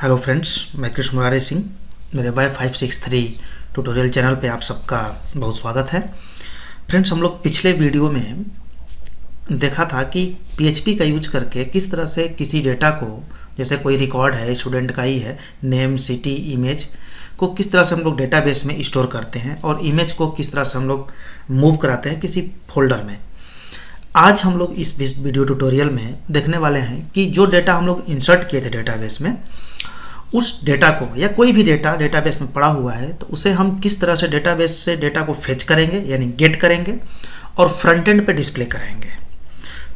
Hello friends, मैं कृष्ण मुरारी सिंह। मेरे Y563 tutorial channel पे आप सबका बहुत स्वागत है। फ्रेंड्स, हम लोग पिछले वीडियो में देखा था कि PHP का यूज करके किस तरह से किसी डेटा को, जैसे कोई रिकॉर्ड है, स्टूडेंट का ही है, नेम, सिटी, इमेज को किस तरह से हम लोग डेटाबेस में स्टोर करते हैं और इमेज को किस तरह से हम लोग मूव कराते हैं किसी फोल्डर में। आज हम लोग इस वीडियो ट्यूटोरियल में देखने वाले हैं कि जो डेटा हम लोग इंसर्ट किए थे डेटाबेस में, उस डेटा को या कोई भी डेटा डेटाबेस में पड़ा हुआ है तो उसे हम किस तरह से डेटाबेस से डेटा को फेच करेंगे, यानी गेट करेंगे और फ्रंट एंड पे डिस्प्ले कराएंगे।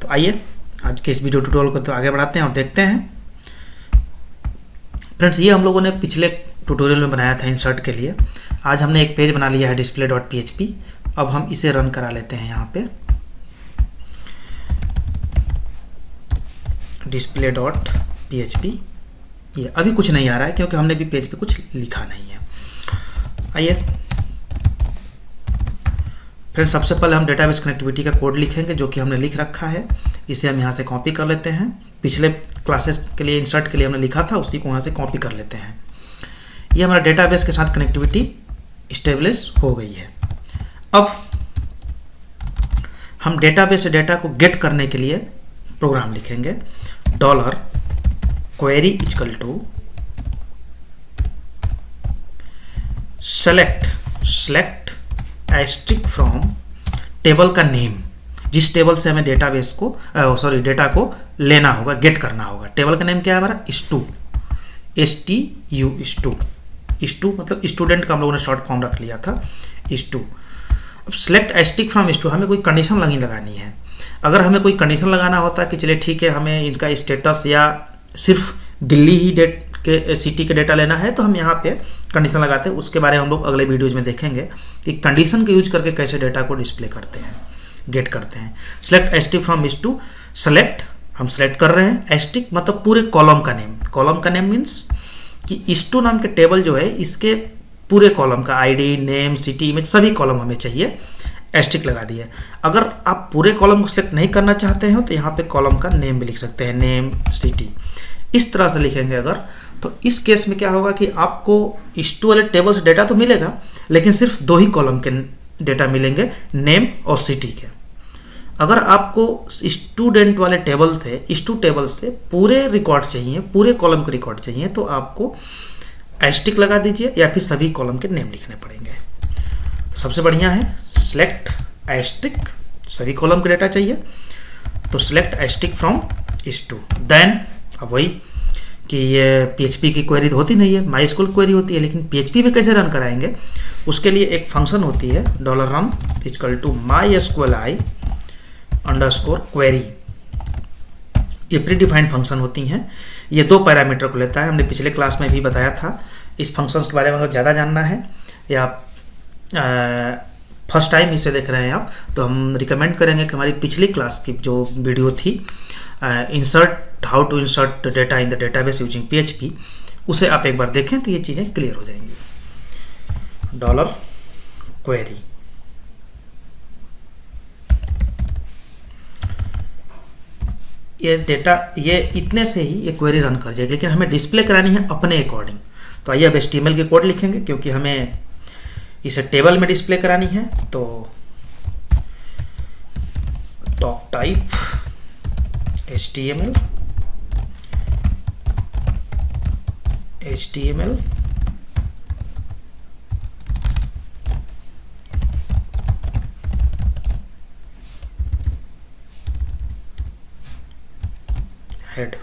तो आइए आज के इस वीडियो ट्यूटोरियल को तो आगे बढ़ाते हैं और देखते हैं। फ्रेंड्स, ये हम लोगों ने पिछले ट्यूटोरियल में बनाया था इंसर्ट के लिए। आज हमने एक पेज बना लिया है display.php। अब हम इसे रन करा लेते हैं यहाँ पे display.php। ये अभी कुछ नहीं आ रहा है क्योंकि हमने भी पेज पे कुछ लिखा नहीं है। आइए फिर सबसे पहले हम डेटाबेस कनेक्टिविटी का कोड लिखेंगे जो कि हमने लिख रखा है। इसे हम यहाँ से कॉपी कर लेते हैं। पिछले क्लासेस के लिए इंसर्ट के लिए हमने लिखा था, उसी को यहाँ से कॉपी कर लेते हैं। ये हमारा डेटाबेस के साथ कनेक्टिविटी इस्टेब्लिश हो गई है। अब हम डेटाबेस से डेटा को गेट करने के लिए प्रोग्राम लिखेंगे। $query = select asterisk from table का नेम, जिस टेबल से हमें डेटाबेस को डेटा को लेना होगा, गेट करना होगा। टेबल का नेम क्या है हमारा? STU मतलब स्टूडेंट का हम लोगों ने शॉर्ट फॉर्म रख लिया था, STU। अब सेलेक्ट एस्टिक फ्रॉम STU, हमें कोई कंडीशन लगानी है। अगर हमें कोई कंडीशन लगाना होता कि चलिए ठीक है, हमें इनका स्टेटस या सिर्फ दिल्ली ही सिटी के डेटा लेना है, तो हम यहाँ पे कंडीशन लगाते हैं। उसके बारे में हम लोग अगले वीडियोज में देखेंगे कि कंडीशन का यूज करके कैसे डेटा को डिस्प्ले करते हैं, गेट करते हैं। Select asterisk from STU, select हम सेलेक्ट कर रहे हैं। एस्टिक मतलब पूरे कॉलम का नेम। कॉलम का नेम मीन्स कि STU नाम के टेबल जो है, इसके पूरे कॉलम का ID, नेम, सिटी, इमेज सभी कॉलम हमें चाहिए। एस्टिक लगा दिए। अगर आप पूरे कॉलम को सिलेक्ट नहीं करना चाहते हो तो यहाँ पे कॉलम का नेम भी लिख सकते हैं, नेम, सिटी। इस तरह से लिखेंगे अगर, तो इस केस में क्या होगा कि आपको STU वाले टेबल से डेटा तो मिलेगा, लेकिन सिर्फ 2 ही कॉलम के डेटा मिलेंगे, नेम और सिटी के। अगर आपको स्टूडेंट वाले टेबल से, STU टेबल से पूरे रिकॉर्ड चाहिए, पूरे कॉलम के रिकॉर्ड चाहिए, तो आपको एस्टिक लगा दीजिए या फिर सभी कॉलम के नेम लिखने पड़ेंगे। तो सबसे बढ़िया है सेलेक्ट एस्टिक, सभी कॉलम के डेटा चाहिए तो select asterisk from STU। Then अब वही कि ये PHP की क्वेरी तो होती नहीं है, MySQL क्वेरी होती है, लेकिन PHP में कैसे रन कराएंगे उसके लिए एक फंक्शन होती है $run = mysqli_query। ये प्री डिफाइंड फंक्शन होती हैं। ये 2 पैरामीटर को लेता है। हमने पिछले क्लास में भी बताया था। इस फंक्शन के बारे में अगर ज़्यादा जानना है या फर्स्ट टाइम इसे देख रहे हैं आप, तो हम रिकमेंड करेंगे कि हमारी पिछली क्लास की जो वीडियो थी how to insert data in the database using PHP, उसे आप एक बार देखें तो ये चीज़ें क्लियर हो जाएंगी। $query ये डेटा, ये इतने से ही ये क्वेरी रन कर जाएगी, लेकिन हमें डिस्प्ले करानी है अपने अकॉर्डिंग। तो आइए अब HTML के कोड लिखेंगे क्योंकि हमें इसे टेबल में डिस्प्ले करानी है। तो top type HTML head.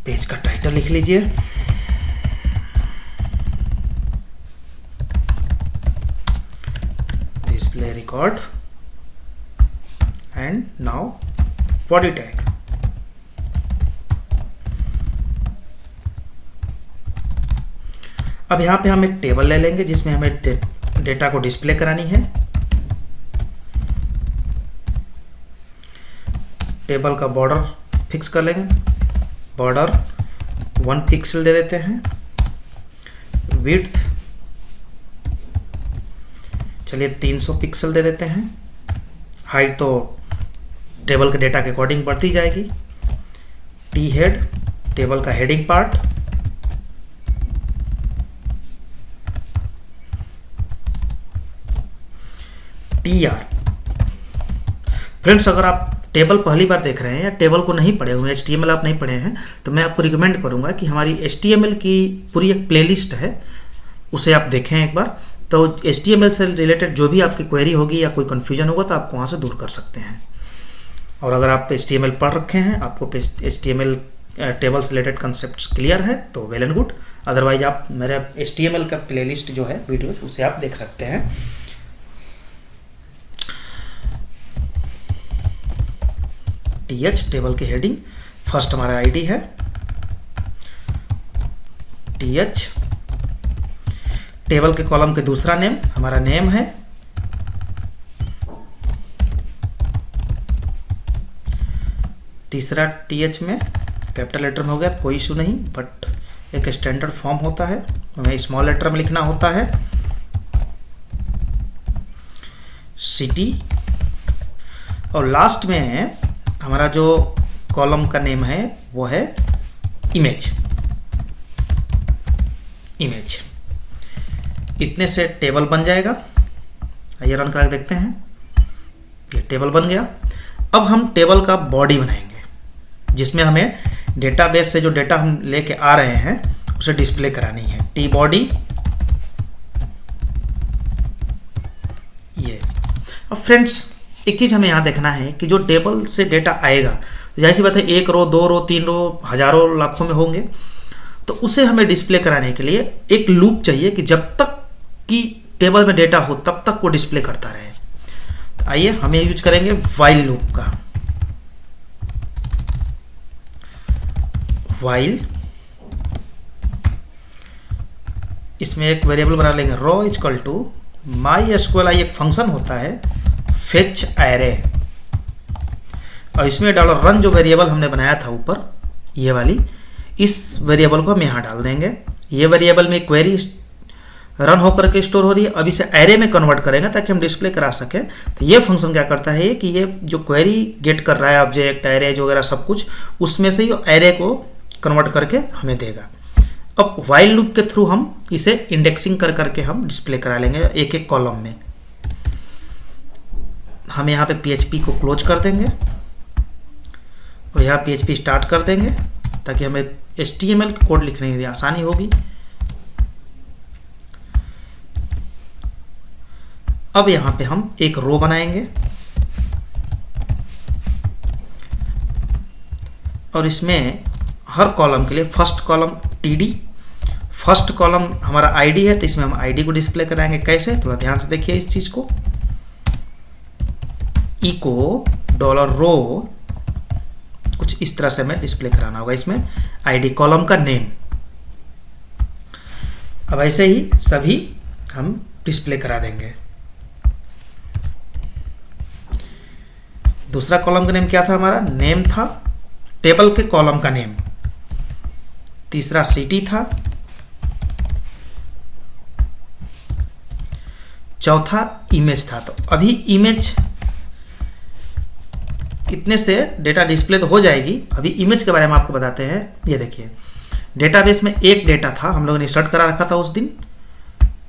Page का टाइटल लिख लीजिए। Display record and now body tag. अब यहाँ पे हम एक टेबल ले लेंगे जिसमें हमें डेटा को डिस्प्ले करानी है। टेबल का बॉर्डर फिक्स कर लेंगे। बॉर्डर 1 पिक्सल दे देते हैं। विड्थ चलिए 300 पिक्सल दे देते हैं। हाइट तो टेबल के डेटा के अकॉर्डिंग बढ़ती जाएगी। टी हेड, टेबल का heading part, T R. Friends, अगर आप टेबल पहली बार देख रहे हैं या टेबल को नहीं पढ़े हुए, HTML आप नहीं पढ़े हैं, तो मैं आपको रिकमेंड करूंगा कि हमारी HTML की पूरी एक प्लेलिस्ट है, उसे आप देखें एक बार। तो HTML से रिलेटेड जो भी आपकी क्वेरी होगी या कोई कन्फ्यूजन होगा तो आप वहाँ से दूर कर सकते हैं। और अगर आप HTML पढ़ रखे हैं, आपको HTML टेबल से रिलेटेड कंसेप्ट क्लियर है तो वेल एंड गुड। अदरवाइज आप मेरे HTML का प्लेलिस्ट जो है वीडियो, उसे आप देख सकते हैं। TH टेबल की हेडिंग, फर्स्ट हमारा आईडी है TH, टेबल के कॉलम के दूसरा नेम हमारा नेम है, तीसरा TH में कैपिटल लेटर में हो गया, कोई इशू नहीं, बट एक स्टैंडर्ड फॉर्म होता है, हमें स्मॉल लेटर में लिखना होता है। सिटी, और लास्ट में हमारा जो कॉलम का नेम है वो है इमेज। इतने से टेबल बन जाएगा। आइए रन करके देखते हैं, ये टेबल बन गया। अब हम टेबल का बॉडी बनाएंगे, जिसमें हमें डेटाबेस से जो डेटा हम लेके आ रहे हैं उसे डिस्प्ले करानी है। टी बॉडी, ये। अब फ्रेंड्स, एक चीज़ हमें यहाँ देखना है कि जो टेबल से डेटा आएगा, जाहिर सी बात है 1 रो, 2 रो, 3 रो, हजारों लाखों में होंगे, तो उसे हमें डिस्प्ले कराने के लिए एक लूप चाहिए कि जब तक कि टेबल में डेटा हो तब तक वो डिस्प्ले करता रहे। तो आइए हम ये यूज करेंगे व्हाइल लूप का। व्हाइल, इसमें एक वेरिएबल बना लेंगे रो इक्वल टू MySQL एक फंक्शन होता है फेच एरे, और इसमें $रन जो वेरिएबल हमने बनाया था ऊपर, ये वाली, इस वेरिएबल को हम यहाँ डाल देंगे। ये वेरिएबल में क्वेरी रन होकर के स्टोर हो रही है, अब इसे एरे में कन्वर्ट करेंगे ताकि हम डिस्प्ले करा सकें। तो ये फंक्शन क्या करता है कि ये जो क्वेरी गेट कर रहा है, ऑब्जेक्ट, एरे वगैरह सब कुछ, उसमें से ही एरे को कन्वर्ट करके हमें देगा। अब व्हाइल लूप के थ्रू हम इसे इंडेक्सिंग कर करके हम डिस्प्ले करा लेंगे एक एक कॉलम में। हम यहाँ पे PHP को क्लोज कर देंगे और यहाँ PHP स्टार्ट कर देंगे ताकि हमें HTML कोड लिखने के लिए आसानी होगी। अब यहाँ पे हम एक रो बनाएंगे और इसमें हर कॉलम के लिए first column TD, first column हमारा ID है तो इसमें हम ID को डिस्प्ले कराएंगे। कैसे, थोड़ा ध्यान से देखिए इस चीज को। इको $रो, कुछ इस तरह से हमें डिस्प्ले कराना होगा इसमें ID कॉलम का नेम। अब ऐसे ही सभी हम डिस्प्ले करा देंगे। दूसरा कॉलम का नेम क्या था हमारा, नेम था, टेबल के कॉलम का नेम। तीसरा सिटी था, चौथा इमेज था। तो अभी इमेज, इतने से डेटा डिस्प्ले तो हो जाएगी। अभी इमेज के बारे में आपको बताते हैं। ये देखिए, डेटाबेस में एक डेटा था, हम लोगों ने इंसर्ट करा रखा था उस दिन,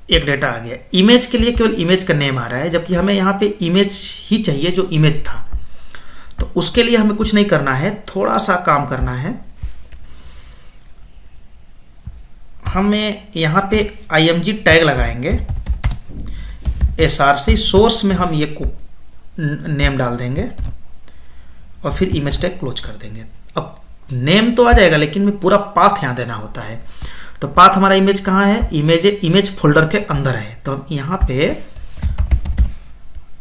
एक डेटा आ गया। इमेज के लिए केवल इमेज का नेम आ रहा है, जबकि हमें यहाँ पे इमेज ही चाहिए जो इमेज था। तो उसके लिए हमें कुछ नहीं करना है, थोड़ा सा काम करना है। हमें यहाँ पे img टैग लगाएंगे, src सोर्स में हम ये नेम डाल देंगे और फिर इमेज टैग क्लोज कर देंगे। अब नेम तो आ जाएगा लेकिन में पूरा पाथ यहाँ देना होता है। तो पाथ हमारा इमेज कहाँ है, इमेज फोल्डर के अंदर है। तो हम यहाँ पे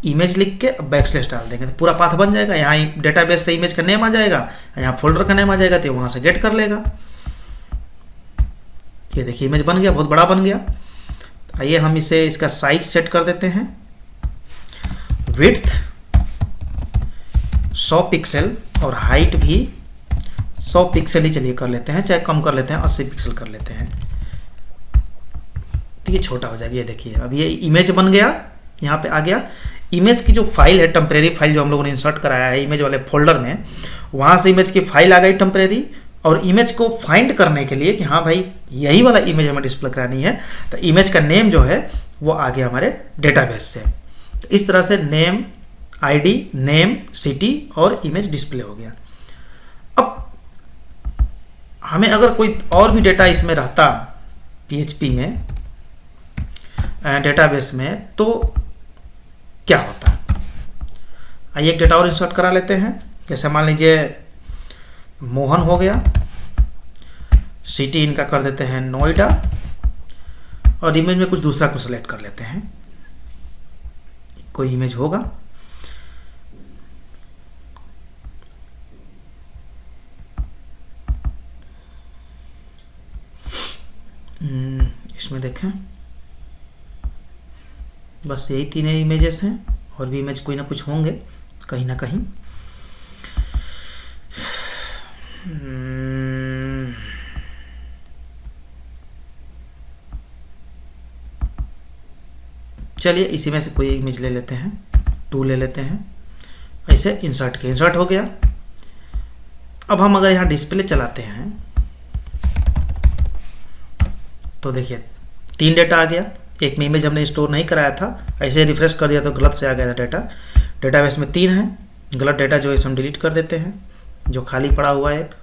इमेज लिख के बैकस्लैश डाल देंगे तो पूरा पाथ बन जाएगा। यहाँ डेटाबेस से इमेज का नेम आ जाएगा, यहाँ फोल्डर का नेम आ जाएगा, तो वहाँ से गेट कर लेगा। ये देखिए इमेज बन गया, बहुत बड़ा बन गया। आइए हम इसे, इसका साइज सेट कर देते हैं, विड्थ 100 पिक्सल और हाइट भी 100 पिक्सल ही चलिए कर लेते हैं, चाहे कम कर लेते हैं, 80 पिक्सल कर लेते हैं, तो ये छोटा हो जाएगा। ये देखिए अब ये इमेज बन गया, यहाँ पे आ गया। इमेज की जो फाइल है, टेम्परेरी फाइल जो हम लोगों ने इंसर्ट कराया है इमेज वाले फोल्डर में, वहाँ से इमेज की फाइल आ गई टेम्परेरी, और इमेज को फाइंड करने के लिए कि हाँ भाई यही वाला इमेज हमें डिस्प्ले करानी है, तो इमेज का नेम जो है वो आ गया हमारे डेटाबेस से। तो इस तरह से नेम, आईडी, नेम, सिटी और इमेज डिस्प्ले हो गया। अब हमें अगर कोई और भी डेटा इसमें रहता PHP में डेटाबेस में तो क्या होता? आइए एक डेटा और इंसर्ट करा लेते हैं। जैसे मान लीजिए मोहन हो गया, सिटी इनका कर देते हैं नोएडा, और इमेज में कुछ दूसरा को सेलेक्ट कर लेते हैं, कोई इमेज होगा। इसमें देखें बस यही 3 इमेजेस हैं, और भी इमेज कोई ना कुछ होंगे कहीं ना कहीं। चलिए इसी में से कोई इमेज ले लेते हैं, 2 ले लेते हैं, ऐसे इंसर्ट के इंसर्ट हो गया। अब हम अगर यहाँ डिस्प्ले चलाते हैं तो देखिए 3 डेटा आ गया। एक में इमेज हमने स्टोर नहीं कराया था, ऐसे रिफ्रेश कर दिया तो गलत से आ गया था डेटा। डेटाबेस में 3 है, गलत डेटा जो है हम डिलीट कर देते हैं, जो खाली पड़ा हुआ है एक,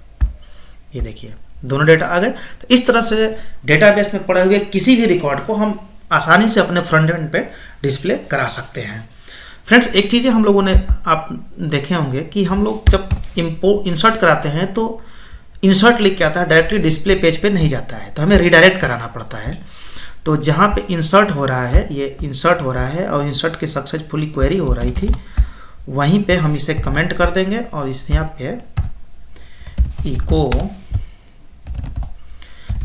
ये देखिए दोनों डेटा आ गए। तो इस तरह से डेटाबेस में पड़े हुए किसी भी रिकॉर्ड को हम आसानी से अपने फ्रंट एंड पे डिस्प्ले करा सकते हैं। फ्रेंड्स एक चीज़ हम लोगों ने आप देखे होंगे कि हम लोग जब इंसर्ट कराते हैं तो इंसर्ट लिख के आता है, डायरेक्टली डिस्प्ले पेज पे नहीं जाता है, तो हमें रिडायरेक्ट कराना पड़ता है। तो जहाँ पे इंसर्ट हो रहा है, ये इंसर्ट हो रहा है और इंसर्ट की सक्सेसफुली क्वेरी हो रही थी, वहीं पे हम इसे कमेंट कर देंगे और इस यहाँ पे इको,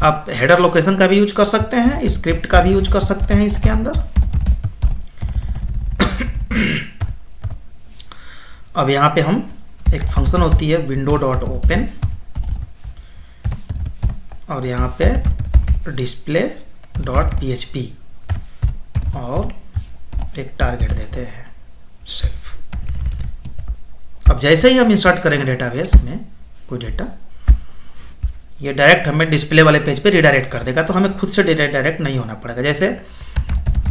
आप हेडर लोकेशन का भी यूज कर सकते हैं, स्क्रिप्ट का भी यूज कर सकते हैं इसके अंदर। अब यहाँ पे हम एक फंक्शन होती है विंडो डॉट ओपन, और यहाँ पे डिस्प्ले डॉट PHP और एक टारगेट देते हैं सेल्फ। अब जैसे ही हम इंसर्ट करेंगे डेटाबेस में कोई डेटा, ये डायरेक्ट हमें डिस्प्ले वाले पेज पे रिडायरेक्ट कर देगा, तो हमें खुद से डायरेक्ट नहीं होना पड़ेगा। जैसे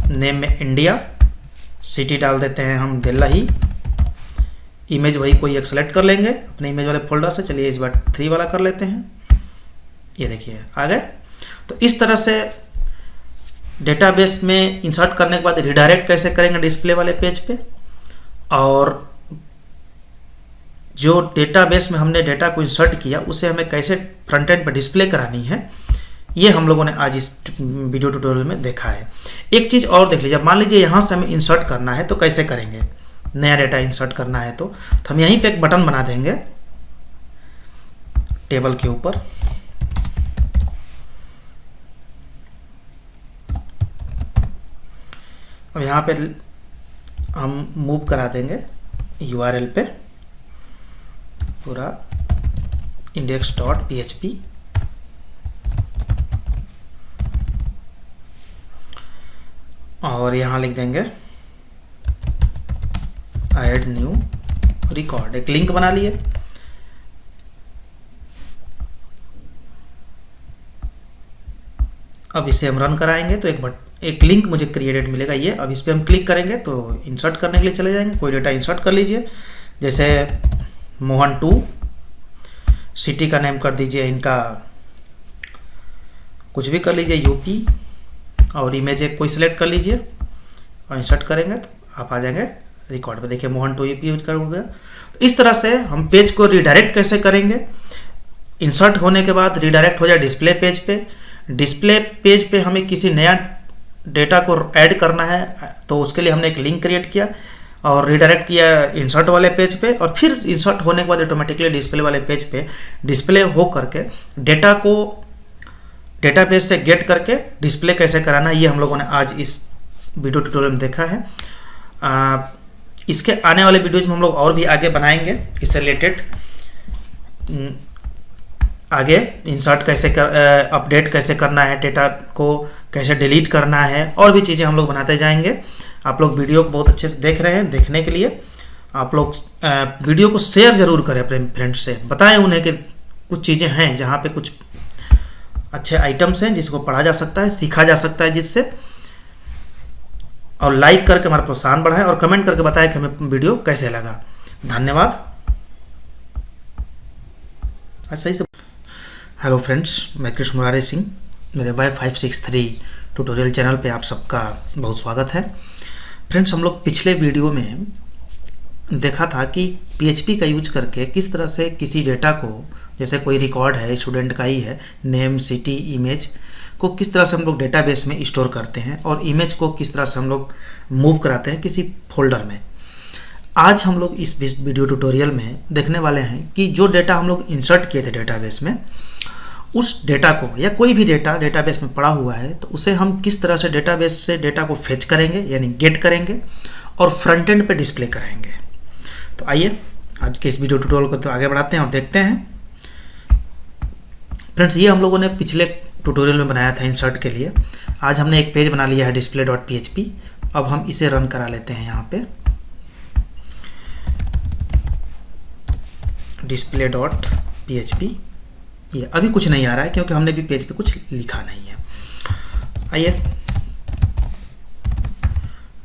नेम में इंडिया, सिटी डाल देते हैं हम दिल्ली, इमेज वही कोई एक सेलेक्ट कर लेंगे अपने इमेज वाले फोल्डर से। चलिए इस बार 3 वाला कर लेते हैं, ये देखिए आ गए। तो इस तरह से डेटाबेस में इंसर्ट करने के बाद रिडायरेक्ट कैसे करेंगे डिस्प्ले वाले पेज पे, और जो डेटाबेस में हमने डेटा को इंसर्ट किया उसे हमें कैसे फ्रंट एंड पर डिस्प्ले करानी है, ये हम लोगों ने आज इस वीडियो ट्यूटोरियल में देखा है। एक चीज़ और देख लीजिए, मान लीजिए यहाँ से हमें इंसर्ट करना है तो कैसे करेंगे, नया डेटा इंसर्ट करना है तो हम यहीं पे एक बटन बना देंगे टेबल के ऊपर, अब यहाँ पे हम मूव करा देंगे URL पे पूरा index.php, और यहाँ लिख देंगे ऐड न्यू रिकॉर्ड, एक लिंक बना लिए। अब इसे हम रन कराएंगे तो एक लिंक मुझे क्रिएटेड मिलेगा ये। अब इस पर हम क्लिक करेंगे तो इंसर्ट करने के लिए चले जाएंगे, कोई डेटा इंसर्ट कर लीजिए, जैसे मोहन 2, सिटी का नेम कर दीजिए इनका कुछ भी कर लीजिए यूपी, और इमेज एक कोई सिलेक्ट कर लीजिए और इंसर्ट करेंगे तो आप आ जाएंगे रिकॉर्ड पे। देखिए मोहन 2 यूपी यूज कर गया। तो इस तरह से हम पेज को रिडायरेक्ट कैसे करेंगे, इंसर्ट होने के बाद रिडायरेक्ट हो जाए डिस्प्ले पेज पे। डिस्प्ले पेज पे हमें किसी नया डेटा को ऐड करना है तो उसके लिए हमने एक लिंक क्रिएट किया और रिडायरेक्ट किया इंसर्ट वाले पेज पे, और फिर इंसर्ट होने के बाद ऑटोमेटिकली डिस्प्ले वाले पेज पे डिस्प्ले हो करके डेटा को डेटाबेस से गेट करके डिस्प्ले कैसे कराना, ये हम लोगों ने आज इस वीडियो ट्यूटोरियल में देखा है। इसके आने वाले वीडियोज में हम लोग और भी आगे बनाएंगे इससे रिलेटेड, आगे इंसर्ट कैसे अपडेट कैसे करना है, डेटा को कैसे डिलीट करना है, और भी चीज़ें हम लोग बनाते जाएंगे। आप लोग वीडियो को बहुत अच्छे से देख रहे हैं, देखने के लिए आप लोग वीडियो को शेयर ज़रूर करें अपने फ्रेंड्स से, बताएं उन्हें कि कुछ चीज़ें हैं जहाँ पे कुछ अच्छे आइटम्स हैं जिसको पढ़ा जा सकता है, सीखा जा सकता है जिससे, और लाइक करके हमारा प्रोत्साहन बढ़ाएं और कमेंट करके बताएं कि हमें वीडियो कैसे लगा। धन्यवाद। सही से। हेलो फ्रेंड्स, मैं कृष्ण मुरारी सिंह, मेरे Y563 ट्यूटोरियल चैनल पे आप सबका बहुत स्वागत है। फ्रेंड्स, हम लोग पिछले वीडियो में देखा था कि PHP का यूज करके किस तरह से किसी डेटा को, जैसे कोई रिकॉर्ड है स्टूडेंट का ही है, नेम, सिटी, इमेज को किस तरह से हम लोग डेटाबेस में स्टोर करते हैं और इमेज को किस तरह से हम लोग मूव कराते हैं किसी फोल्डर में। आज हम लोग इस वीडियो ट्यूटोरियल में देखने वाले हैं कि जो डेटा हम लोग इंसर्ट किए थे डेटाबेस में, उस डेटा को या कोई भी डेटा डेटाबेस में पड़ा हुआ है तो उसे हम किस तरह से डेटाबेस से डेटा को फेच करेंगे यानी गेट करेंगे और फ्रंट एंड पे डिस्प्ले कराएंगे। तो आइए आज के इस वीडियो ट्यूटोरियल को तो आगे बढ़ाते हैं और देखते हैं। फ्रेंड्स, ये हम लोगों ने पिछले ट्यूटोरियल में बनाया था इंसर्ट के लिए। आज हमने एक पेज बना लिया है display.php। अब हम इसे रन करा लेते हैं यहाँ पे display.php। ये अभी कुछ नहीं आ रहा है क्योंकि हमने भी पेज पे कुछ लिखा नहीं है। आइए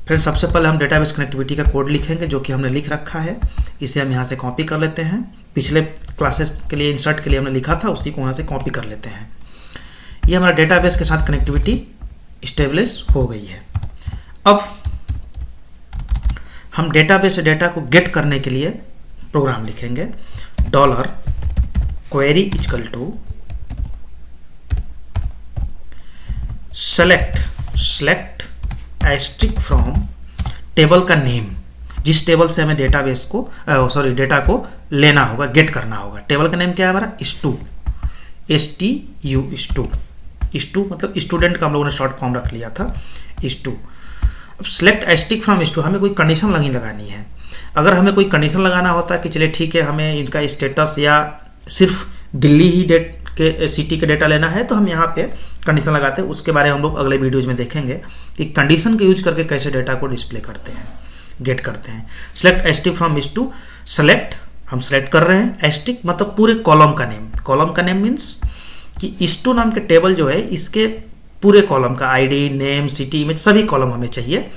फिर सबसे पहले हम डेटाबेस कनेक्टिविटी का कोड लिखेंगे जो कि हमने लिख रखा है। इसे हम यहाँ से कॉपी कर लेते हैं। पिछले क्लासेस के लिए इंसर्ट के लिए हमने लिखा था, उसी को यहाँ से कॉपी कर लेते हैं। ये हमारा डेटाबेस के साथ कनेक्टिविटी इस्टेब्लिश हो गई है। अब हम डेटाबेस से डेटा को गेट करने के लिए प्रोग्राम लिखेंगे। $query equal to select asterisk from table का नेम, जिस टेबल से हमें डेटाबेस को डेटा को लेना होगा, गेट करना होगा। टेबल का नेम क्या है हमारा? STU मतलब स्टूडेंट का हम लोगों ने शॉर्ट फॉर्म रख लिया था STU। अब सेलेक्ट एस्ट्रिक फ्रॉम STU, हमें कोई कंडीशन लगानी है। अगर हमें कोई कंडीशन लगाना होता है कि चलिए ठीक है हमें इनका स्टेटस या सिर्फ दिल्ली ही सिटी के डेटा लेना है तो हम यहाँ पे कंडीशन लगाते हैं। उसके बारे में हम लोग अगले वीडियोज में देखेंगे कि कंडीशन के यूज करके कैसे डेटा को डिस्प्ले करते हैं, गेट करते हैं। Select asterisk from STU, select हम सेलेक्ट कर रहे हैं। एस्ट्रिक मतलब पूरे कॉलम का नेम। कॉलम का नेम मीन्स कि STU नाम के टेबल जो है इसके पूरे कॉलम का ID, नेम, सिटी, इमेज सभी कॉलम हमें चाहिए।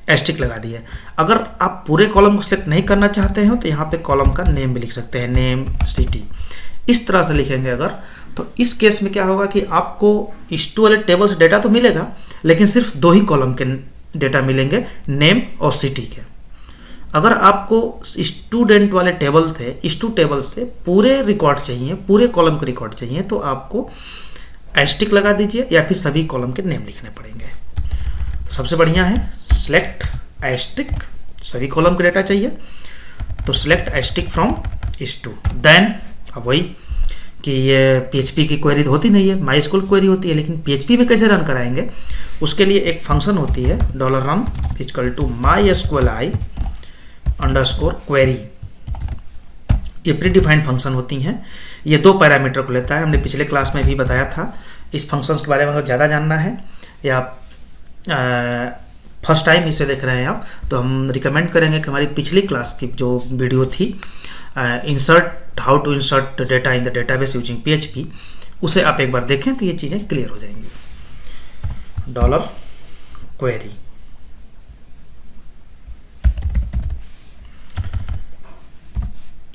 एस्ट्रिक लगा दिए। अगर आप पूरे कॉलम को सिलेक्ट नहीं करना चाहते हो तो यहाँ पे कॉलम का नेम भी लिख सकते हैं, नेम, सिटी। इस तरह से लिखेंगे अगर, तो इस केस में क्या होगा कि आपको STU वाले टेबल से डेटा तो मिलेगा लेकिन सिर्फ 2 ही कॉलम के डेटा मिलेंगे, नेम और सिटी के। अगर आपको स्टूडेंट वाले टेबल से, STU टेबल से पूरे रिकॉर्ड चाहिए, पूरे कॉलम के रिकॉर्ड चाहिए, तो आपको एस्ट्रिक लगा दीजिए या फिर सभी कॉलम के नेम लिखने पड़ेंगे। तो सबसे बढ़िया है सेलेक्ट एस्ट्रिक, सभी कॉलम के डेटा चाहिए तो select asterisk from STU। Then अब वही कि ये PHP की क्वेरी तो होती नहीं है, MySQL क्वेरी होती है, लेकिन PHP में कैसे रन कराएंगे उसके लिए एक फंक्शन होती है $run equal to mysqli _query। ये प्री डिफाइंड फंक्शन होती हैं। ये 2 पैरामीटर को लेता है। हमने पिछले क्लास में भी बताया था। इस फंक्शंस के बारे में अगर ज़्यादा जानना है या फर्स्ट टाइम इसे देख रहे हैं आप, तो हम रिकमेंड करेंगे कि हमारी पिछली क्लास की जो वीडियो थी how to insert data in the database using PHP, उसे आप एक बार देखें तो ये चीज़ें क्लियर हो जाएंगी। $query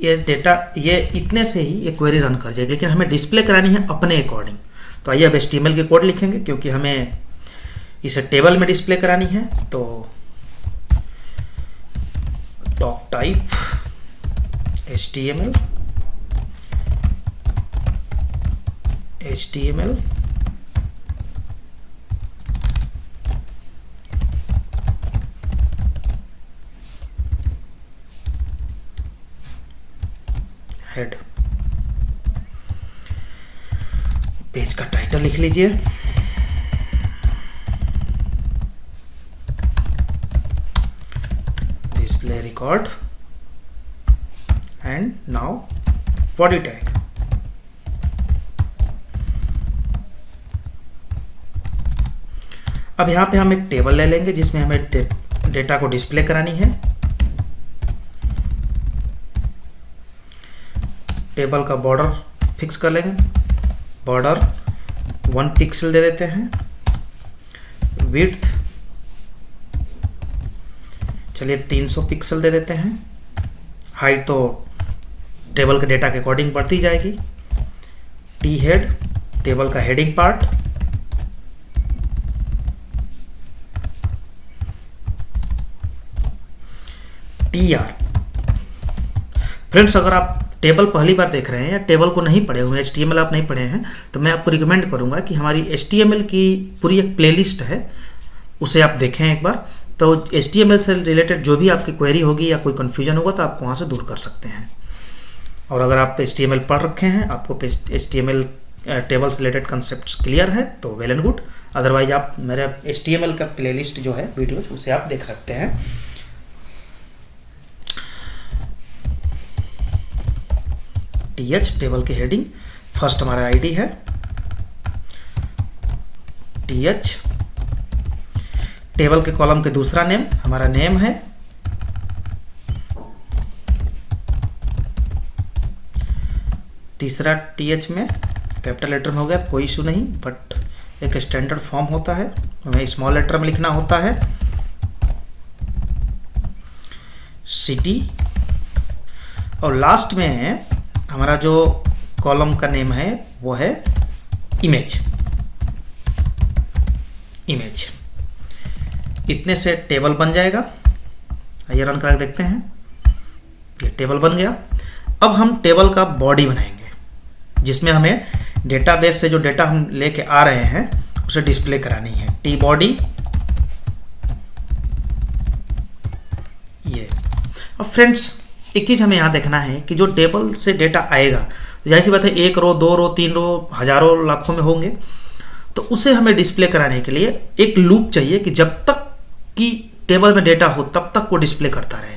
ये डेटा, ये इतने से ही ये क्वेरी रन कर जाएगी, लेकिन हमें डिस्प्ले करानी है अपने अकॉर्डिंग। तो आइए अब HTML के कोड लिखेंगे क्योंकि हमें इसे टेबल में डिस्प्ले करानी है। तो doctype HTML head, page का टाइटल लिख लीजिए। Display record and now body tag. अब यहाँ पे हम एक टेबल ले लेंगे जिसमें हमें डेटा को डिस्प्ले करानी है। टेबल का बॉर्डर फिक्स कर लेंगे। बॉर्डर 1 पिक्सल दे देते हैं। विड्थ चलिए 300 पिक्सल दे देते हैं। हाइट तो टेबल के डेटा के अकॉर्डिंग बढ़ती जाएगी। टी हेड टेबल का heading part, T R. Friends अगर आप टेबल पहली बार देख रहे हैं या टेबल को नहीं पढ़े हुए, HTML आप नहीं पढ़े हैं, तो मैं आपको रिकमेंड करूंगा कि हमारी HTML की पूरी एक प्लेलिस्ट है, उसे आप देखें एक बार। तो HTML से रिलेटेड जो भी आपकी क्वेरी होगी या कोई कन्फ्यूजन होगा तो आपको वहाँ से दूर कर सकते हैं। और अगर आप HTML पढ़ रखे हैं, आपको HTML टेबल से रिलेटेड कंसेप्ट क्लियर है तो वेल एंड गुड। अदरवाइज आप मेरे HTML का प्लेलिस्ट जो है वीडियो उसे आप देख सकते हैं। TH टेबल की हेडिंग, फर्स्ट हमारा आईडी है TH। टेबल के कॉलम के दूसरा नेम हमारा नेम है। तीसरा TH में कैपिटल लेटर में हो गया, कोई इशू नहीं, बट एक स्टैंडर्ड फॉर्म होता है, हमें स्मॉल लेटर में लिखना होता है। सिटी और लास्ट में हमारा जो कॉलम का नेम है वो है इमेज। इतने से टेबल बन जाएगा। आइए रन करके देखते हैं। ये टेबल बन गया। अब हम टेबल का बॉडी बनाएंगे जिसमें हमें डेटाबेस से जो डेटा हम लेके आ रहे हैं उसे डिस्प्ले करानी है। टी बॉडी ये। अब फ्रेंड्स एक चीज़ हमें यहाँ देखना है कि जो टेबल से डेटा आएगा, जाहिर सी बात है 1 रो 2 रो 3 रो हजारों लाखों में होंगे, तो उसे हमें डिस्प्ले कराने के लिए एक लूप चाहिए कि जब तक कि टेबल में डेटा हो तब तक वो डिस्प्ले करता रहे।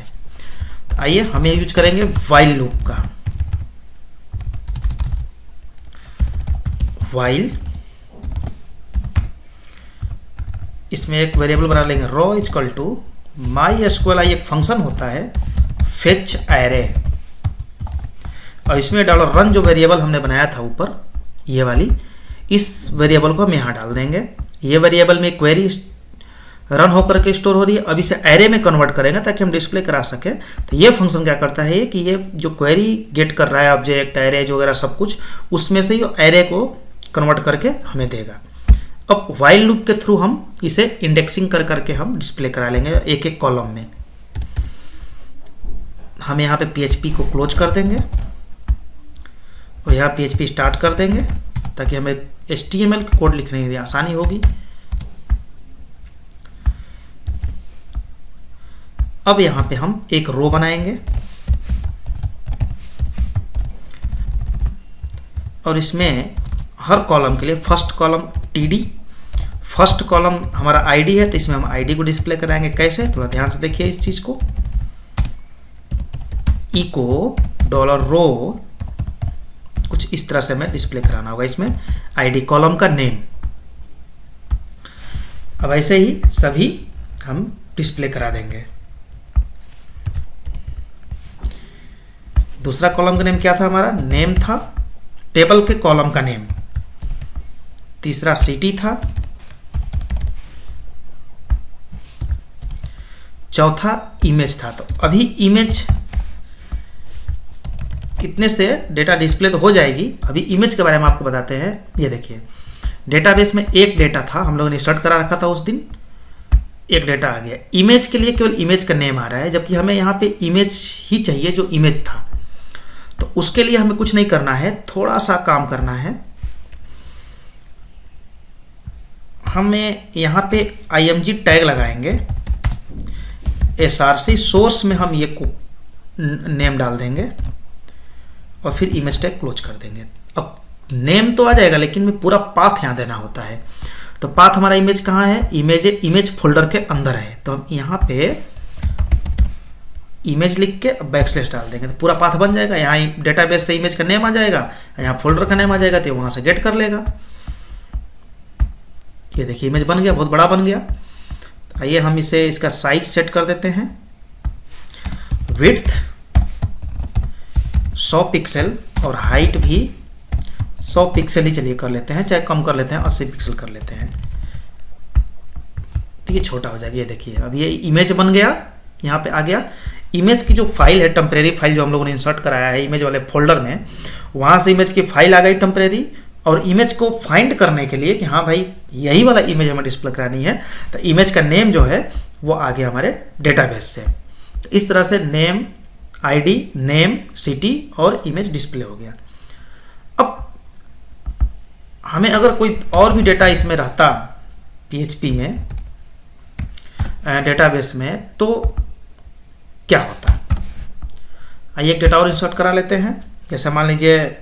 तो आइए हम यूज करेंगे व्हाइल लूप का। व्हाइल, इसमें एक वेरिएबल बना लेंगे रो इक्वल टू MySQL एक फंक्शन होता है फेच एरे, और इसमें डॉलर रन जो वेरिएबल हमने बनाया था ऊपर ये वाली, इस वेरिएबल को हम यहाँ डाल देंगे। ये वेरिएबल में क्वेरी रन होकर के स्टोर हो रही है। अब इसे एरे में कन्वर्ट करेंगे ताकि हम डिस्प्ले करा सकें। तो ये फंक्शन क्या करता है कि ये जो क्वेरी गेट कर रहा है ऑब्जेक्ट एरेज वगैरह सब कुछ, उसमें से ये एरे को कन्वर्ट करके हमें देगा। अब व्हाइल लूप के थ्रू हम इसे इंडेक्सिंग कर करके हम डिस्प्ले करा लेंगे एक एक कॉलम में। हम यहाँ पे PHP को क्लोज कर देंगे और यहाँ PHP स्टार्ट कर देंगे ताकि हमें HTML कोड लिखने के लिए आसानी होगी। अब यहाँ पे हम एक रो बनाएंगे और इसमें हर कॉलम के लिए first column TD, first column हमारा ID है तो इसमें हम ID को डिस्प्ले कराएंगे। कैसे, थोड़ा ध्यान से देखिए इस चीज को। इको $रो कुछ इस तरह से हमें डिस्प्ले कराना होगा इसमें ID कॉलम का नेम। अब ऐसे ही सभी हम डिस्प्ले करा देंगे। दूसरा कॉलम का नेम क्या था हमारा, नेम था, टेबल के कॉलम का नेम। तीसरा सिटी था। चौथा इमेज था। तो अभी इमेज कितने से डेटा डिस्प्ले तो हो जाएगी। अभी इमेज के बारे में आपको बताते हैं। ये देखिए डेटाबेस में एक डेटा था, हम लोगों ने इंसर्ट करा रखा था उस दिन, एक डेटा आ गया। इमेज के लिए केवल इमेज का नेम आ रहा है, जबकि हमें यहाँ पे इमेज ही चाहिए जो इमेज था। तो उसके लिए हमें कुछ नहीं करना है, थोड़ा सा काम करना है। हमें यहाँ पे img टैग लगाएंगे, src सोर्स में हम ये को नेम डाल देंगे और फिर इमेज टैग क्लोज कर देंगे। अब नेम तो आ जाएगा लेकिन में पूरा पाथ यहाँ देना होता है। तो पाथ हमारा इमेज कहाँ है, इमेज फोल्डर के अंदर है। तो हम यहाँ पे इमेज लिख के बैकस्लैश डाल देंगे तो पूरा पाथ बन जाएगा। यहाँ डेटाबेस से इमेज का नेम आ जाएगा, यहाँ फोल्डर का नेम आ जाएगा, तो वहाँ से गेट कर लेगा। ये देखिए इमेज बन गया, बहुत बड़ा बन गया। आइए हम इसे इसका साइज सेट कर देते हैं। विड्थ 100 पिक्सल और हाइट भी 100 पिक्सल ही चलिए कर लेते हैं, चाहे कम कर लेते हैं, 80 पिक्सल कर लेते हैं, तो ये छोटा हो जाएगा। ये देखिए अब ये इमेज बन गया, यहाँ पे आ गया। इमेज की जो फाइल है, टेम्परेरी फाइल जो हम लोगों ने इंसर्ट कराया है इमेज वाले फोल्डर में, वहाँ से इमेज की फाइल आ गई टेम्परेरी। और इमेज को फाइंड करने के लिए कि हाँ भाई यही वाला इमेज हमें डिस्प्ले करानी है, तो इमेज का नेम जो है वो आ गया हमारे डेटाबेस से। तो इस तरह से नेम, आईडी, नेम, सिटी और इमेज डिस्प्ले हो गया। अब हमें अगर कोई और भी डेटा इसमें रहता PHP में डेटाबेस में, तो क्या होता? आइए एक डेटा और इंसर्ट करा लेते हैं। जैसे मान लीजिए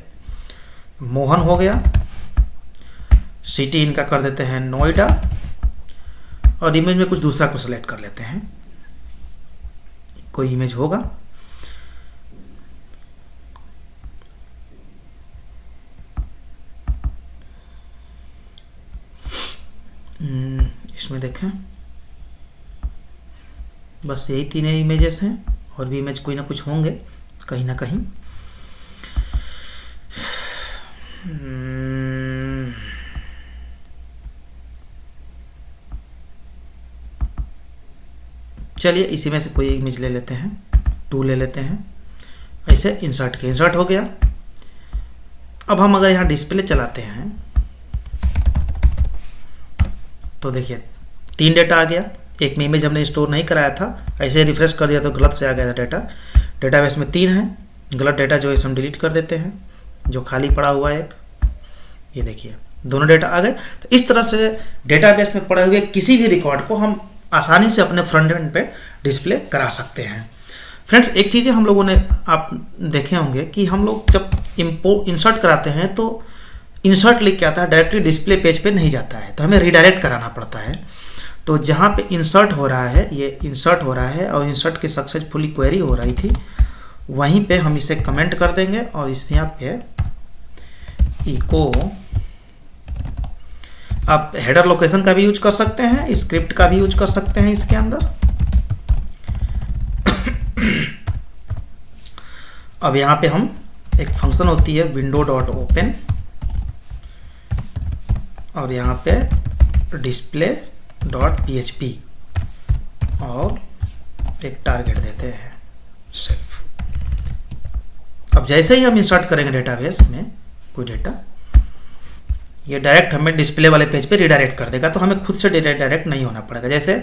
मोहन हो गया, सिटी इनका कर देते हैं नोएडा, और इमेज में कुछ दूसरा को सिलेक्ट कर लेते हैं, कोई इमेज होगा। इसमें देखें बस यही 3 इमेजेस हैं, और भी इमेज कोई ना कुछ होंगे कहीं ना कहीं। चलिए इसी में से कोई इमेज ले लेते हैं, 2 ले लेते हैं, ऐसे इंसर्ट किया, इंसर्ट हो गया। अब हम अगर यहाँ डिस्प्ले चलाते हैं तो देखिए 3 डेटा आ गया। एक में इमेज हमने स्टोर नहीं कराया था, ऐसे रिफ्रेश कर दिया तो गलत से आ गया था डेटा। डेटाबेस में 3 है, गलत डेटा जो है हम डिलीट कर देते हैं, जो खाली पड़ा हुआ है एक, ये देखिए दोनों डेटा आ गए। तो इस तरह से डेटाबेस में पड़े हुए किसी भी रिकॉर्ड को हम आसानी से अपने फ्रंट एंड पे डिस्प्ले करा सकते हैं। फ्रेंड्स एक चीज़ हम लोगों ने आप देखे होंगे कि हम लोग जब इंसर्ट कराते हैं तो इंसर्ट लिख के आता है, डायरेक्टली डिस्प्ले पेज पे नहीं जाता है, तो हमें रिडायरेक्ट कराना पड़ता है। तो जहाँ पे इंसर्ट हो रहा है, ये इंसर्ट हो रहा है और इंसर्ट की सक्सेसफुली क्वेरी हो रही थी, वहीं पे हम इसे कमेंट कर देंगे और इस यहाँ पे इको, आप हेडर लोकेशन का भी यूज कर सकते हैं, स्क्रिप्ट का भी यूज कर सकते हैं इसके अंदर। अब यहाँ पे हम एक फंक्शन होती है विंडो डॉट ओपन, और यहाँ पे डिस्प्ले डॉट PHP और एक टारगेट देते हैं सिर्फ। अब जैसे ही हम इंसर्ट करेंगे डेटाबेस में कोई डेटा, ये डायरेक्ट हमें डिस्प्ले वाले पेज पे रिडायरेक्ट कर देगा, तो हमें खुद से डायरेक्ट नहीं होना पड़ेगा। जैसे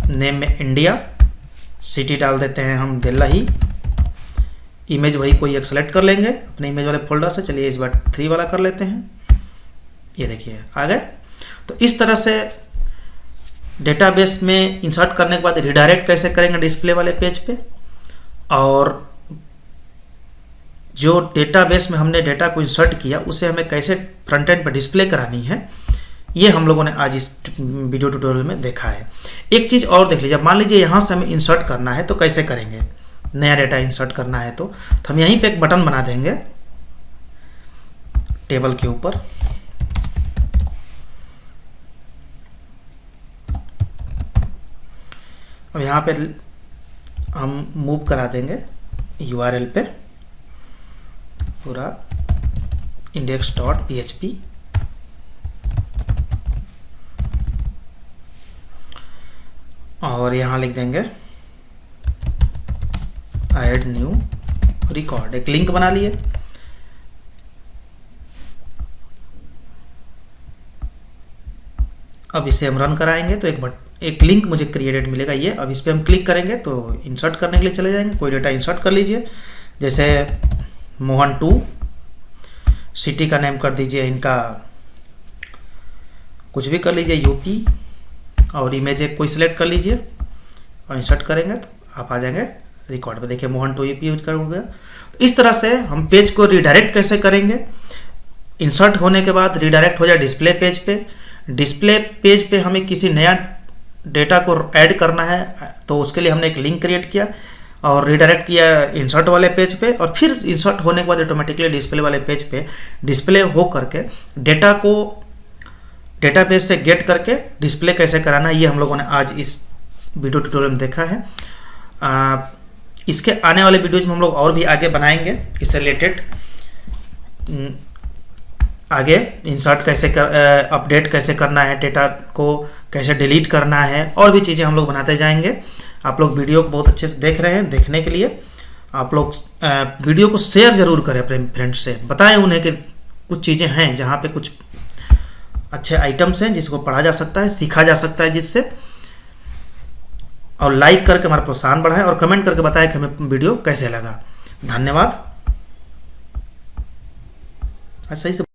नेम में इंडिया, सिटी डाल देते हैं हम दिल्ली, इमेज वही कोई एक सेलेक्ट कर लेंगे अपने इमेज वाले फोल्डर से। चलिए इस बार 3 वाला कर लेते हैं, ये देखिए आ गए। तो इस तरह से डेटाबेस में इंसर्ट करने के बाद रिडायरेक्ट कैसे करेंगे डिस्प्ले वाले पेज पे, और जो डेटाबेस में हमने डेटा को इंसर्ट किया उसे हमें कैसे फ्रंट एंड पर डिस्प्ले करानी है, ये हम लोगों ने आज इस वीडियो ट्यूटोरियल में देखा है। एक चीज़ और देख लीजिए, मान लीजिए यहाँ से हमें इंसर्ट करना है तो कैसे करेंगे, नया डेटा इंसर्ट करना है तो हम यहीं पे एक बटन बना देंगे टेबल के ऊपर, अब यहाँ पे हम मूव करा देंगे URL पे पूरा index.php, और यहाँ लिख देंगे ऐड न्यू रिकॉर्ड, एक लिंक बना लिए। अब इसे हम रन कराएंगे तो एक लिंक मुझे क्रिएटेड मिलेगा ये। अब इस पर हम क्लिक करेंगे तो इंसर्ट करने के लिए चले जाएंगे, कोई डेटा इंसर्ट कर लीजिए। जैसे मोहन 2, सिटी का नेम कर दीजिए इनका कुछ भी कर लीजिए यूपी, और इमेज एक कोई सिलेक्ट कर लीजिए और इंसर्ट करेंगे तो आप आ जाएंगे रिकॉर्ड पे। देखिए मोहन 2 यूपी यूज कर गया। तो इस तरह से हम पेज को रिडायरेक्ट कैसे करेंगे, इंसर्ट होने के बाद रिडायरेक्ट हो जाए डिस्प्ले पेज पे। डिस्प्ले पेज पे हमें किसी नया डेटा को ऐड करना है तो उसके लिए हमने एक लिंक क्रिएट किया और रिडायरेक्ट किया इंसर्ट वाले पेज पे, और फिर इंसर्ट होने के बाद ऑटोमेटिकली डिस्प्ले वाले पेज पे डिस्प्ले हो करके डेटा को डेटाबेस से गेट करके डिस्प्ले कैसे कराना है, ये हम लोगों ने आज इस वीडियो ट्यूटोरियल में देखा है। इसके आने वाले वीडियोज में हम लोग और भी आगे बनाएंगे इससे रिलेटेड। आगे इंसर्ट कैसे कर, अपडेट कैसे करना है, डेटा को कैसे डिलीट करना है, और भी चीज़ें हम लोग बनाते जाएंगे। आप लोग वीडियो को बहुत अच्छे से देख रहे हैं, देखने के लिए आप लोग वीडियो को शेयर ज़रूर करें अपने फ्रेंड्स से, बताएं उन्हें कि कुछ चीज़ें हैं जहाँ पे कुछ अच्छे आइटम्स हैं जिसको पढ़ा जा सकता है, सीखा जा सकता है जिससे। और लाइक करके हमारा प्रोत्साहन बढ़ाएं और कमेंट करके बताएं कि हमें वीडियो कैसे लगा। धन्यवाद। सही से